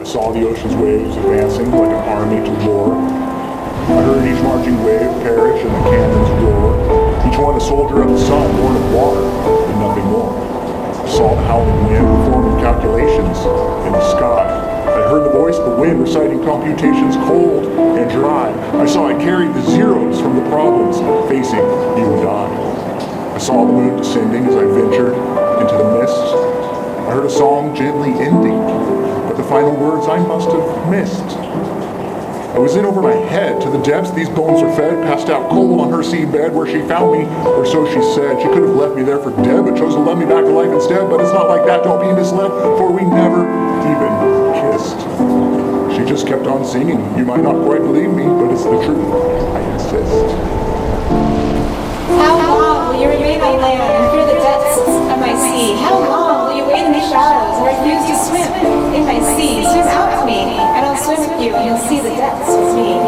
saw the ocean's waves advancing like an army to war. I heard each marching wave perish and the cannons roar. Each one a soldier of the sun, born of water, and nothing more. I saw the howling wind performing calculations in the sky. I heard the voice of the wind reciting computations cold and dry. I saw it carried the zeros from the problems facing you and I. I saw the moon descending as I ventured into the mist. I heard a song gently ending, but the final words I must have missed. I was in over my head, to the depths these bones are fed, passed out cold on her seabed where she found me, or so she said. She could have left me there for dead, but chose to love me back to life instead. But it's not like that, don't be misled, for we never even kissed. She just kept on singing. You might not quite believe me, but it's the truth. I insist. How long will you remain on land and fear the depths of my sea? How long will you wait in the shallows and refuse to swim in my sea? Swim out to me, and I'll swim with you, and you'll see the depths with me.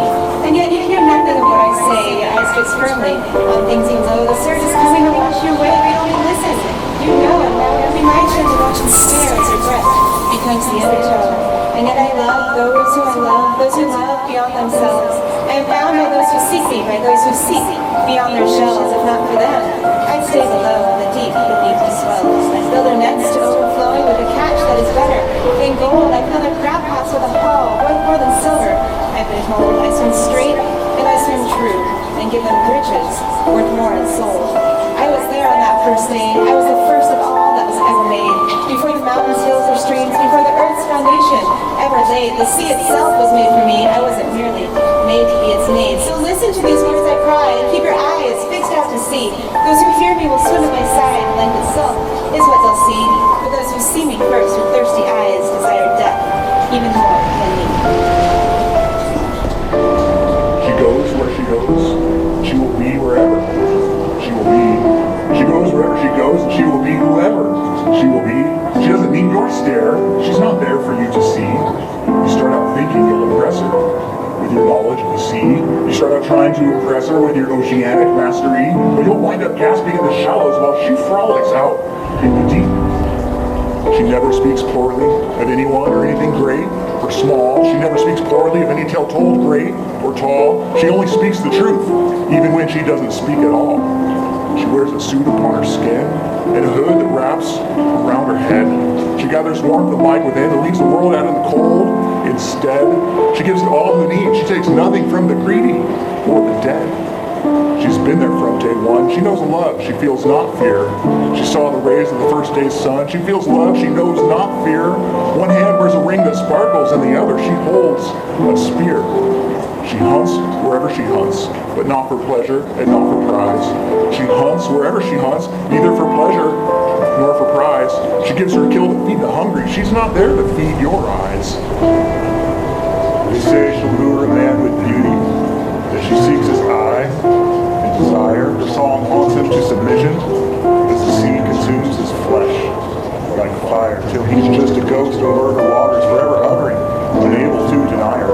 And yet you hear nothing of what I say. Your eyes fix firmly on things below. The surge is coming to wash you away. We don't even listen. You know it now. It'll be my turn to watch and stare as your breath becomes the undertow. And yet I love those who I love, those who love beyond themselves. I am bound by those who seek me, by those who seek beyond their shells. If not for them, I'd stay below in the deep beneath the swells. I fill their nets to overflowing with a catch that is better than gold. I fill their crab pots with a haul, worth more than silver. I've been told I swim straight and I swim true, and give them riches worth more in soul. I was there on that first day. I was the first of all that was ever made. Before the mountains, hills, or streams, before the earth's foundation ever laid, the sea itself was made for me. I wasn't merely made to be its maid. So listen to these words I cry, and keep your eyes fixed out to sea. Those who hear me will swim at my side. Life itself is what they'll see. But those who see me first with thirsty eyes desire death even more than me. She goes where she goes. She will be wherever she will be. She goes wherever she goes, and she will be whoever she will be. She doesn't need your stare. She's not there for you to see. You start out thinking you'll impress her with your knowledge of the sea. You start out trying to impress her with your oceanic mastery, but you'll wind up gasping in the shallows while she frolics out in the deep. She never speaks poorly of anyone or anything great or small. She never speaks poorly of any tale told great or tall. She only speaks the truth, even when she doesn't speak at all. She wears a suit upon her skin and a hood that wraps around her head. She gathers warmth and light within and leaves the world out in the cold instead. She gives to all who need. She takes nothing from the greedy or the dead. She's been there from day one. She knows love. She feels not fear. She saw the rays of the first day's sun. She feels love. She knows not fear. One hand wears a ring that sparkles, and the other she holds a spear. She hunts wherever she hunts, but not for pleasure and not for prize. She hunts wherever she hunts, neither for pleasure nor for prize. She gives her kill to feed the hungry. She's not there to feed your eyes. They say she'll lure a man with beauty, that she seeks his eye and desire. Her song haunts him to submission, as the sea consumes his flesh like fire, till he's just a ghost over her waters, forever hovering, unable to deny her.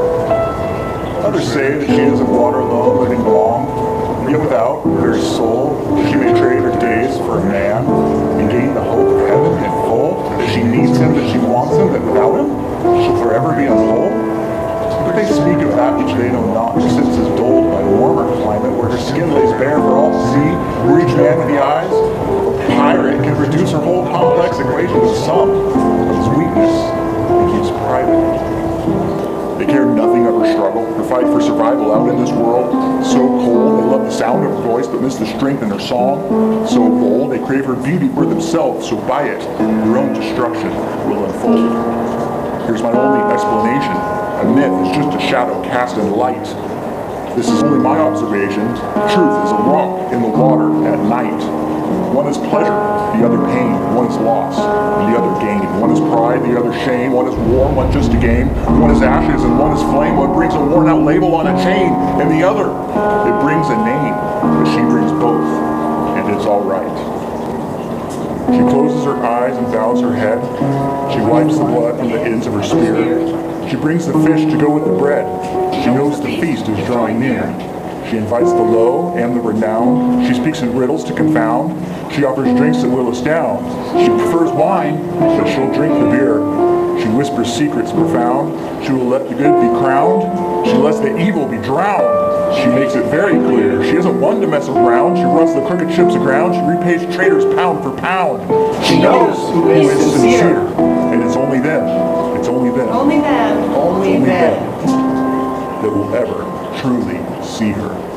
Others say that she is of water alone, living long, yet without her very soul. She may trade her days for a man, and gain the hope of heaven in full. That she needs him, that she wants him, that without him, she'll forever be unwhole. But they speak of that which they know not, who sits as dulled by a warmer climate, where her skin lays bare for all to see, where each man with the eyes of a pirate can reduce her whole complex equation to some of his weakness and keeps private. They care nothing of her struggle, her fight for survival out in this world so cold. They love the sound of her voice, but miss the strength in her song. So bold, they crave her beauty for themselves, so by it, their own destruction will unfold. Here's my only explanation. A myth is just a shadow cast in light. This is only my observation. Truth is a rock in the water at night. One is pleasure, the other pain. One is loss, and the other gain. One is pride, the other shame. One is war, one just a game. One is ashes, and one is flame. One brings a worn-out label on a chain, and the other, it brings a name. But she brings both, and it's all right. She closes her eyes and bows her head. She wipes the blood from the ends of her spear. She brings the fish to go with the bread. She knows the feast is drawing near. She invites the low and the renowned. She speaks in riddles to confound. She offers drinks that will astound. She prefers wine, but she'll drink the beer. She She whispers secrets profound. She will let the good be crowned. She lets the evil be drowned. She makes it very clear. She isn't one to mess around. She runs the crooked ships aground. She repays traitors pound for pound. She knows who is sincere. And it's only them. It's only them. Only them. Only them. That will ever truly see her.